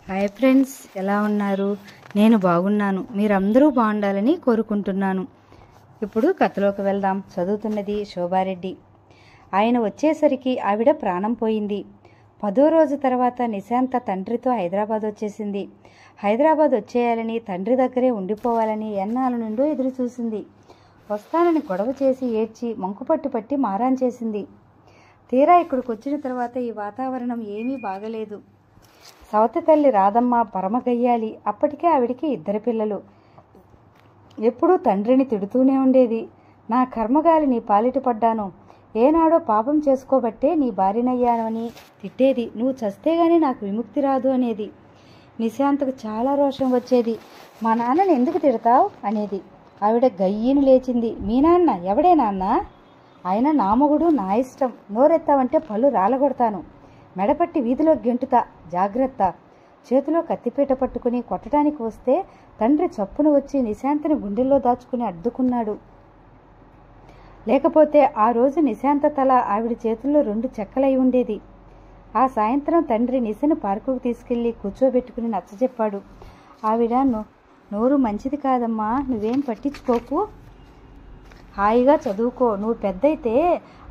Hi friends, ఎలా ఉన్నారు? నేను బాగున్నాను. మీరందరూ బాగుండాలని కోరుకుంటున్నాను. ఇప్పుడు కథలోకి వెళ్దాం. చదువుతున్నది శోభారెడ్డి. ఆయన వచ్చేసరికి ఆవిడ ప్రాణం పోయింది. 10వ రోజు తర్వాత నిశాంత తండ్రితో హైదరాబాద్ వచ్చేసింది. హైదరాబాద్ వచ్చేయాలని, తండ్రి దగ్గరే ఉండిపోవాలని ఎన్నాళ్ళ నుండో ఎదురు చూసింది. వస్తానని గొడవ చేసి ఏడ్చి మంకుపట్టు పట్టి మారాన్ చేసింది. తీరా ఇక్కడికి వచ్చిన తర్వాత ఈ వాతావరణం ఏమీ బాగలేదు. సవతి తల్లి రాధమ్మ పరమగయ్యాలి. అప్పటికే ఆవిడికి 2 పిల్లలు. ఎప్పుడూ తండ్రిని తిడుతూనే ఉండేది. నా కర్మగాలి నీ పాలిట పడ్డాను, ఏనాడో పాపం చేసుకోబట్టే నీ భార్యనయ్యానని తిట్టేది. నువ్వు చస్తే గానీ నాకు విముక్తి రాదు అనేది. నిశాంతకు చాలా రోషం వచ్చేది. మా నాన్నని ఎందుకు తిడతావు అనేది. ఆవిడ గయ్యని లేచింది. మీ నాన్న ఎవడే నాన్న? ఆయన నా మొగుడు, నా ఇష్టం. నోరెత్తావంటే పళ్ళు రాలగొడతాను. మెడపట్టి వీధిలో గెంటుతా, జాగ్రత్త. చేతిలో కత్తిపీట పట్టుకుని కొట్టడానికి వస్తే తండ్రి చప్పున వచ్చి నిశాంతని గుండెల్లో దాచుకుని అడ్డుకున్నాడు. లేకపోతే ఆ రోజు నిశాంత తల ఆవిడ చేతుల్లో 2 చెక్కలై ఉండేది. ఆ సాయంత్రం తండ్రి నిశని పార్కుకు తీసుకెళ్లి కూర్చోబెట్టుకుని నచ్చజెప్పాడు. ఆవిడ నోరు మంచిది కాదమ్మా, నువ్వేం పట్టించుకోకు, హాయిగా చదువుకో. నువ్వు పెద్దయితే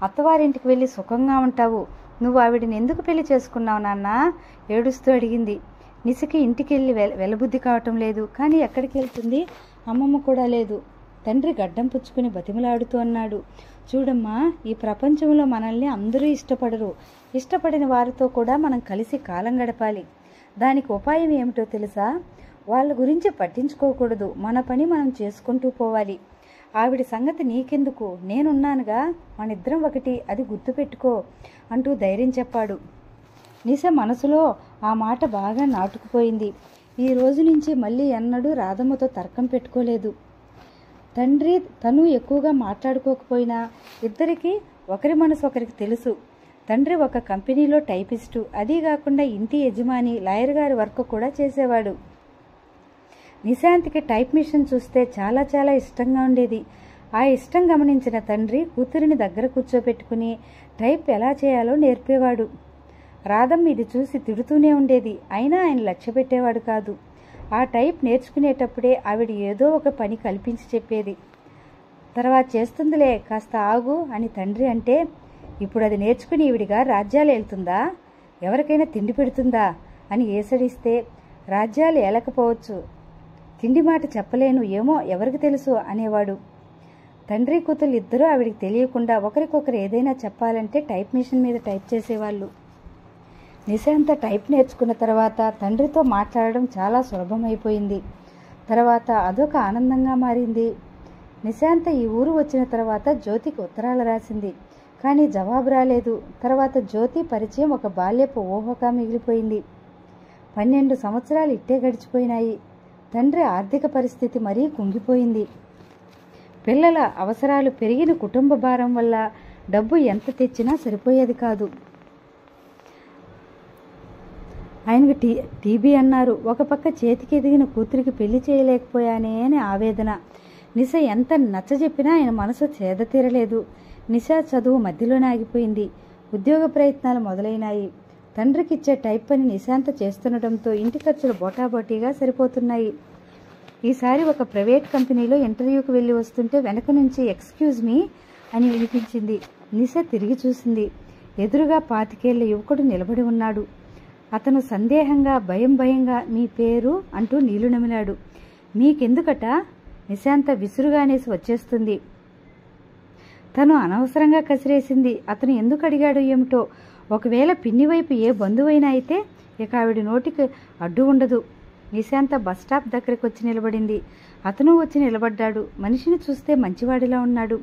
అత్తవారింటికి వెళ్ళి సుఖంగా ఉంటావు. నువ్వు ఆవిడని ఎందుకు పెళ్లి చేసుకున్నావు నాన్న? ఏడుస్తూ అడిగింది. నిశకి ఇంటికెళ్ళి వెలబుద్ధి కావటం లేదు. కానీ ఎక్కడికి వెళ్తుంది? అమ్మమ్మ కూడా లేదు. తండ్రి గడ్డం పుచ్చుకుని బతిమలాడుతూ అన్నాడు. చూడమ్మా, ఈ ప్రపంచంలో మనల్ని అందరూ ఇష్టపడరు. ఇష్టపడిన వారితో కూడా మనం కలిసి కాలం గడపాలి. దానికి ఉపాయం ఏమిటో తెలుసా? వాళ్ళ గురించి పట్టించుకోకూడదు. మన పని మనం చేసుకుంటూ పోవాలి. ఆవిడ సంగతి నీకెందుకు, నేనున్నానుగా, మనిద్దరం ఒకటి, అది గుర్తుపెట్టుకో అంటూ ధైర్యం చెప్పాడు. నిశ మనసులో ఆ మాట బాగా నాటుకుపోయింది. ఈ రోజు నుంచి మళ్ళీ ఎన్నడూ రాధమ్మతో తర్కం పెట్టుకోలేదు. తండ్రి తను ఎక్కువగా మాట్లాడుకోకపోయినా ఇద్దరికీ ఒకరి మనసు ఒకరికి తెలుసు. తండ్రి ఒక కంపెనీలో టైపిస్టు, అదీ కాకుండా ఇంటి యజమాని, లాయర్ గారి వర్క్ కూడా చేసేవాడు. నిశాంతికి టైప్ మిషన్ చూస్తే చాలా చాలా ఇష్టంగా ఉండేది. ఆ ఇష్టం గమనించిన తండ్రి కూతురిని దగ్గర కూర్చోబెట్టుకుని టైప్ ఎలా చేయాలో నేర్పేవాడు. రాధమ్మ ఇది చూసి తిడుతూనే ఉండేది. అయినా ఆయన లక్ష్య పెట్టేవాడు కాదు. ఆ టైప్ నేర్చుకునేటప్పుడే ఆవిడ ఏదో ఒక పని కల్పించి చెప్పేది. తర్వాత చేస్తుందిలే, కాస్త ఆగు అని తండ్రి అంటే, ఇప్పుడు అది నేర్చుకుని ఈవిడిగా రాజ్యాలు ఏలుతుందా, ఎవరికైనా తిండి పెడుతుందా అని ఏసడిస్తే, రాజ్యాలు ఏలకపోవచ్చు, తిండి మాట చెప్పలేను, ఏమో ఎవరికి తెలుసు అనేవాడు. తండ్రి కూతురు ఇద్దరూ ఆవిడికి తెలియకుండా ఒకరికొకరు ఏదైనా చెప్పాలంటే టైప్ మిషన్ మీద టైప్ చేసేవాళ్ళు. నిశాంత టైప్ నేర్చుకున్న తర్వాత తండ్రితో మాట్లాడడం చాలా సులభమైపోయింది. తర్వాత అదొక ఆనందంగా మారింది. నిశాంత ఈ ఊరు వచ్చిన తర్వాత జ్యోతికి ఉత్తరాలు రాసింది. కానీ జవాబు రాలేదు. తర్వాత జ్యోతి పరిచయం ఒక బాల్యపు ఊహగా మిగిలిపోయింది. 12 సంవత్సరాలు ఇట్టే గడిచిపోయినాయి. తండ్రి ఆర్థిక పరిస్థితి మరీ కుంగిపోయింది. పిల్లల అవసరాలు పెరిగిన కుటుంబ భారం వల్ల డబ్బు ఎంత తెచ్చినా సరిపోయేది కాదు. ఆయనకు టీబీ అన్నారు. ఒక పక్క చేతికి ఎదిగిన కూతురికి పెళ్లి చేయలేకపోయానే అని ఆవేదన. నిశ ఎంత నచ్చజెప్పినా ఆయన మనసు చేద తీరలేదు. నిశ చదువు మధ్యలోనే ఆగిపోయింది. ఉద్యోగ ప్రయత్నాలు మొదలైనాయి. తండ్రికిచ్చే టైప్ పని నిశాంత చేస్తుండటంతో ఇంటి ఖర్చులు బోటాబోటీగా సరిపోతున్నాయి. ఈసారి ఒక ప్రైవేట్ కంపెనీలో ఇంటర్వ్యూకి వెళ్ళి వస్తుంటే వెనక నుంచి ఎక్స్క్యూజ్ మీ అని వినిపించింది. నిశ తిరిగి చూసింది. ఎదురుగా 25 ఏళ్ల యువకుడు నిలబడి ఉన్నాడు. అతను సందేహంగా భయంగా మీ పేరు అంటూ నీళ్లు నమిలాడు. మీకెందుకట? నిశాంత విసురుగానేసి వచ్చేస్తుంది. తను అనవసరంగా కసిరేసింది. అతను ఎందుకు అడిగాడు ఏమిటో. ఒకవేళ పిన్ని వైపు ఏ బంధువైనా అయితే ఇక ఆవిడ నోటికి అడ్డు ఉండదు. నిశాంత బస్టాప్ దగ్గరికి వచ్చి నిలబడింది. అతను వచ్చి నిలబడ్డాడు. మనిషిని చూస్తే మంచివాడిలా ఉన్నాడు.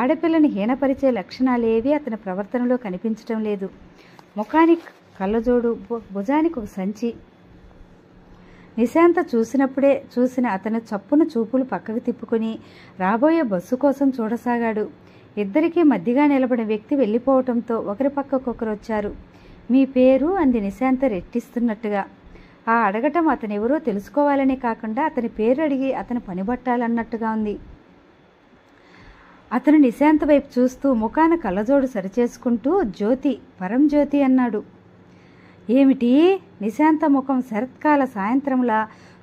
ఆడపిల్లని హీనపరిచే లక్షణాలేవీ అతని ప్రవర్తనలో కనిపించటం లేదు. ముఖానికి కళ్ళజోడు, భుజానికి ఒక సంచి. నిశాంత చూసినప్పుడే చూసిన అతను చప్పున చూపులు పక్కకు తిప్పుకుని రాబోయే బస్సు కోసం చూడసాగాడు. ఇద్దరికీ మధ్యగా నిలబడిన వ్యక్తి వెళ్ళిపోవటంతో ఒకరి పక్కకొకరు వచ్చారు. మీ పేరు అంది నిశాంత రెట్టిస్తున్నట్టుగా. ఆ అడగటం అతనెవరో తెలుసుకోవాలనే కాకుండా అతని పేరు అడిగి అతను పనిబట్టాలన్నట్టుగా ఉంది. అతను నిశాంత వైపు చూస్తూ ముఖాన కళ్ళజోడు సరిచేసుకుంటూ జ్యోతి, పరం జ్యోతి అన్నాడు. ఏమిటి? నిశాంత ముఖం శరత్కాల సాయంత్రంలా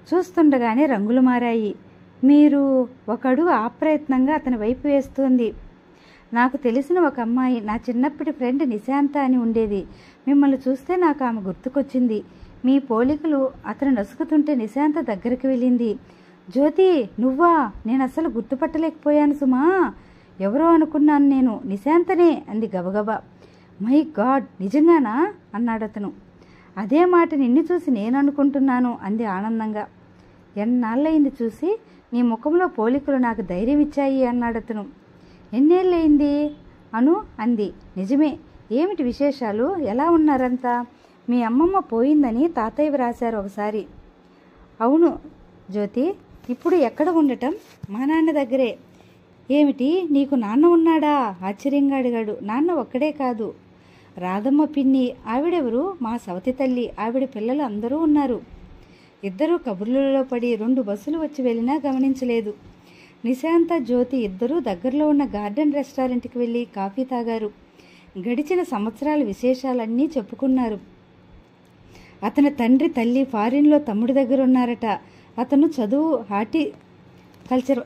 చూస్తుండగానే రంగులు మారాయి. మీరు? ఒకడుగు అప్రయత్నంగా అతని వైపు వేస్తోంది. నాకు తెలిసిన ఒక అమ్మాయి, నా చిన్నప్పటి ఫ్రెండ్ నిశాంత అని ఉండేది. మిమ్మల్ని చూస్తే నాకు ఆమె గుర్తుకొచ్చింది. మీ పోలికలు. అతను నసుకుతుంటే నిశాంత దగ్గరికి వెళ్ళింది. జ్యోతి, నువ్వా? నేను అసలు గుర్తుపట్టలేకపోయాను సుమా. ఎవరో అనుకున్నాను నేను. నిశాంతనే అంది గబగబా. మై గాడ్, నిజంగానా అన్నాడతను. అదే మాట నిన్ను చూసి నేను అనుకుంటున్నాను అంది ఆనందంగా. ఎన్నాళ్ళయింది చూసి. నీ ముఖంలో పోలికలు నాకు ధైర్యం ఇచ్చాయి అన్నాడతను. ఎన్నేళ్ళయింది అను అంది. నిజమే. ఏమిటి విశేషాలు? ఎలా ఉన్నారంతా? మీ అమ్మమ్మ పోయిందని తాతయ్య వ్రాశారు ఒకసారి. అవును జ్యోతి. ఇప్పుడు ఎక్కడ ఉండటం? మా నాన్న దగ్గరే. ఏమిటి, నీకు నాన్న ఉన్నాడా? ఆశ్చర్యంగా అడిగాడు. నాన్న ఒక్కడే కాదు, రాధమ్మ పిన్ని. ఆవిడెవరు? మా సవతి తల్లి. ఆవిడ పిల్లలు అందరూ ఉన్నారు. ఇద్దరూ కబుర్లలో పడి 2 బస్సులు వచ్చి వెళ్ళినా గమనించలేదు. నిశాంత, జ్యోతి ఇద్దరూ దగ్గరలో ఉన్న గార్డెన్ రెస్టారెంట్కి వెళ్ళి కాఫీ తాగారు. గడిచిన సంవత్సరాల విశేషాలన్నీ చెప్పుకున్నారు. అతని తండ్రి తల్లి ఫారిన్లో తమ్ముడి దగ్గర ఉన్నారట. అతను చదువు హార్టికల్చర్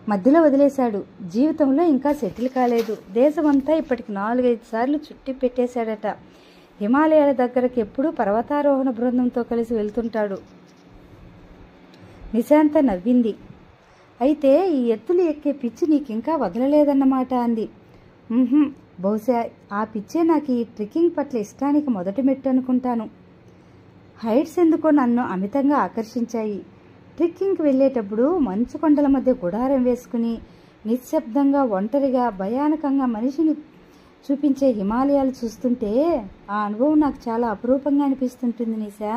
మధ్యలో వదిలేశాడు. జీవితంలో ఇంకా సెటిల్ కాలేదు. దేశమంతా ఇప్పటికి 4-5 సార్లు చుట్టి పెట్టేశాడట. హిమాలయాల దగ్గరకు ఎప్పుడూ పర్వతారోహణ బృందంతో కలిసి వెళ్తుంటాడు. నిశాంత నవ్వింది. అయితే ఈ ఎత్తులు ఎక్కే పిచ్చి నీకింకా వదలలేదన్నమాట అంది. బహుశా ఆ పిచ్చే నాకు ఈ ట్రెక్కింగ్ పట్ల ఇష్టానికి మొదటి మెట్టు అనుకుంటాను. హైట్స్ ఎందుకో నన్ను అమితంగా ఆకర్షించాయి. ట్రెక్కింగ్కి వెళ్ళేటప్పుడు మంచు కొండల మధ్య గుడారం వేసుకుని నిశ్శబ్దంగా, ఒంటరిగా, భయానకంగా మనిషిని చూపించే హిమాలయాలు చూస్తుంటే ఆ అనుభవం నాకు చాలా అపురూపంగా అనిపిస్తుంటుంది నిశా.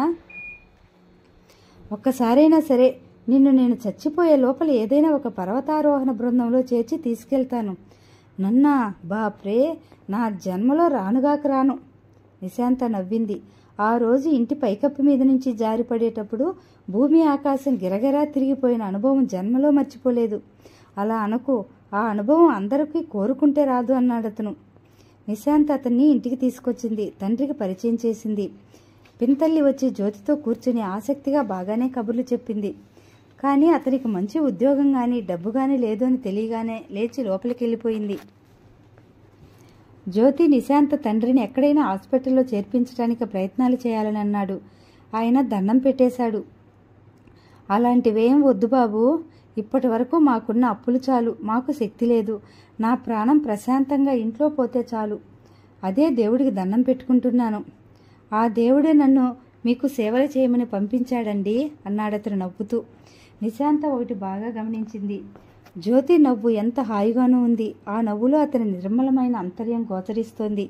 ఒక్కసారైనా సరే నిన్ను నేను చచ్చిపోయే లోపల ఏదైనా ఒక పర్వతారోహణ బృందంలో చేర్చి తీసుకెళ్తాను. నన్నా? బాప్రే, నా జన్మలో రానుగాక రాను. నిశాంత నవ్వింది. ఆ రోజు ఇంటి పైకప్పు మీద నుంచి జారిపడేటప్పుడు భూమి ఆకాశం గిరగిరా తిరిగిపోయిన అనుభవం జన్మలో మర్చిపోలేదు. అలా అనుకో. ఆ అనుభవం అందరికీ కోరుకుంటే రాదు అన్నాడతను. నిశాంత్ అతన్ని ఇంటికి తీసుకొచ్చింది. తండ్రికి పరిచయం చేసింది. పినతల్లి వచ్చి జ్యోతితో కూర్చుని ఆసక్తిగా బాగానే కబుర్లు చెప్పింది. కానీ అతనికి మంచి ఉద్యోగం కానీ డబ్బు కానీ లేదు అని తెలియగానే లేచి లోపలికి వెళ్ళిపోయింది. జ్యోతి నిశాంత్ తండ్రిని ఎక్కడైనా హాస్పిటల్లో చేర్పించడానికి ప్రయత్నాలు చేయాలని అన్నాడు. ఆయన దండం పెట్టేశాడు. అలాంటివేం వద్దు బాబు. ఇప్పటి వరకు మాకున్న అప్పులు చాలు. మాకు శక్తి లేదు. నా ప్రాణం ప్రశాంతంగా ఇంట్లో పోతే చాలు. అదే దేవుడికి దండం పెట్టుకుంటున్నాను. ఆ దేవుడే నన్ను మీకు సేవలు చేయమని పంపించాడండి అన్నాడతను నవ్వుతూ. నిశాంత ఒకటి బాగా గమనించింది. జ్యోతి నవ్వు ఎంత హాయిగానూ ఉంది. ఆ నవ్వులో అతని నిర్మలమైన అంతర్యం గోచరిస్తోంది.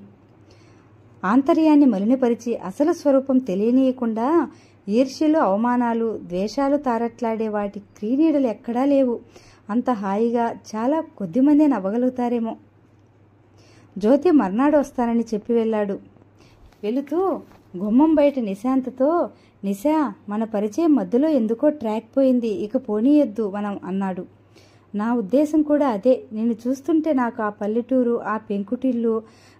ఆంతర్యాన్ని మలినపరిచి అసలు స్వరూపం తెలియనీయకుండా ఈర్ష్యలు, అవమానాలు, ద్వేషాలు తారట్లాడే వాటి క్రీనీడలు ఎక్కడా లేవు. అంత హాయిగా చాలా కొద్దిమందే నవ్వగలుగుతారేమో. జ్యోతి మర్నాడు వస్తానని చెప్పి వెళ్ళాడు. వెళుతూ గుమ్మం బయట నిశాంతతో, నిశా, మన పరిచయం మధ్యలో ఎందుకో ట్రాక్ పోయింది. ఇక పోనీయొద్దు మనం అన్నాడు. నా ఉద్దేశం కూడా అదే. నిన్ను చూస్తుంటే నాకు ఆ పల్లెటూరు, ఆ పెంకుటిల్లు,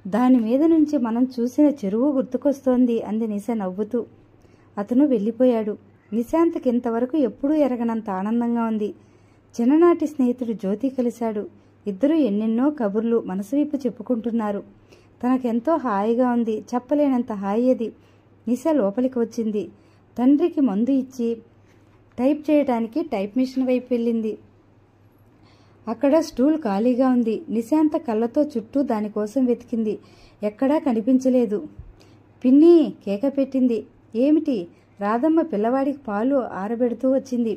దాని మీద నుంచి మనం చూసిన చెరువు గుర్తుకొస్తోంది అంది నిశ నవ్వుతూ. అతను వెళ్ళిపోయాడు. నిశాంత్కి ఇంతవరకు ఎప్పుడూ ఎరగనంత ఆనందంగా ఉంది. చిన్ననాటి స్నేహితుడు జ్యోతి కలిశాడు. ఇద్దరూ ఎన్నెన్నో కబుర్లు మనసు విప్పు చెప్పుకుంటున్నారు. తనకెంతో హాయిగా ఉంది. చెప్పలేనంత హాయి అది. నిశ లోపలికి వచ్చింది. తండ్రికి మందు ఇచ్చి టైప్ చేయడానికి టైప్ మిషన్ వైపు వెళ్ళింది. అక్కడ స్టూల్ ఖాళీగా ఉంది. నిశాంత కళ్ళతో చుట్టూ దానికోసం వెతికింది. ఎక్కడా కనిపించలేదు. పిన్ని కేక పెట్టింది. ఏమిటి? రాధమ్మ పిల్లవాడికి పాలు ఆరబెడుతూ వచ్చింది.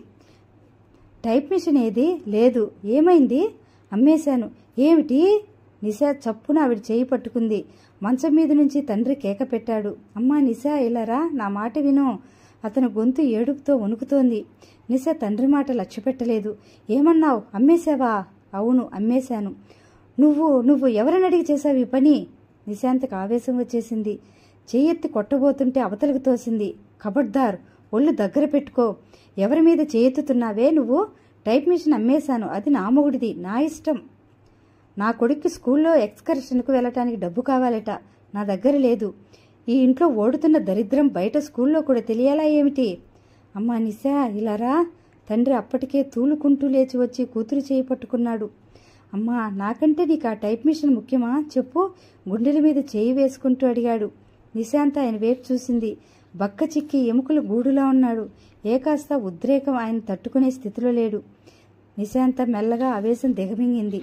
టైప్ మిషన్ ఏది? లేదు. ఏమైంది? అమ్మేశాను. ఏమిటి? నిశా చప్పున ఆవిడ చేయి పట్టుకుంది. మంచం మీద నుంచి తండ్రి కేక పెట్టాడు. అమ్మా నిశా, ఇలారా, నా మాట విను. అతను గొంతు ఏడుపుతో వణుకుతోంది. నిశ తండ్రి మాట లక్ష్యపెట్టలేదు. ఏమన్నావు? అమ్మేశావా? అవును, అమ్మేశాను. నువ్వు ఎవరిని అడిగి చేశావు ఈ పని? నిశాంత్కి ఆవేశం వచ్చేసింది. చెయ్యెత్తి కొట్టబోతుంటే అవతలకు తోసింది. ఖబర్దార్, ఒళ్ళు దగ్గర పెట్టుకో. ఎవరి మీద చేయెత్తుతున్నావే నువ్వు? టైప్ మిషన్ అమ్మేశాను. అది నా మొగుడిది, నా ఇష్టం. నా కొడుక్కి స్కూల్లో ఎక్స్కర్షన్కు వెళ్ళటానికి డబ్బు కావాలట. నా దగ్గర లేదు. ఈ ఇంట్లో ఓడుతున్న దరిద్రం బయట స్కూల్లో కూడా తెలియాలా ఏమిటి? అమ్మా నిశా, ఇలా రా. తండ్రి అప్పటికే తూలుకుంటూ లేచి వచ్చి కూతురు చేయి పట్టుకున్నాడు. అమ్మా, నాకంటే నీకు ఆ టైప్ మిషన్ ముఖ్యమా చెప్పు? గుండెల మీద చేయి వేసుకుంటూ అడిగాడు. నిశాంత ఆయన వైపు చూసింది. బక్క చిక్కి ఎముకలు గూడులా ఉన్నాడు. కాస్త ఉద్రేకం ఆయన తట్టుకునే స్థితిలో లేడు. నిశాంత మెల్లగా ఆవేశం దిగమింగింది.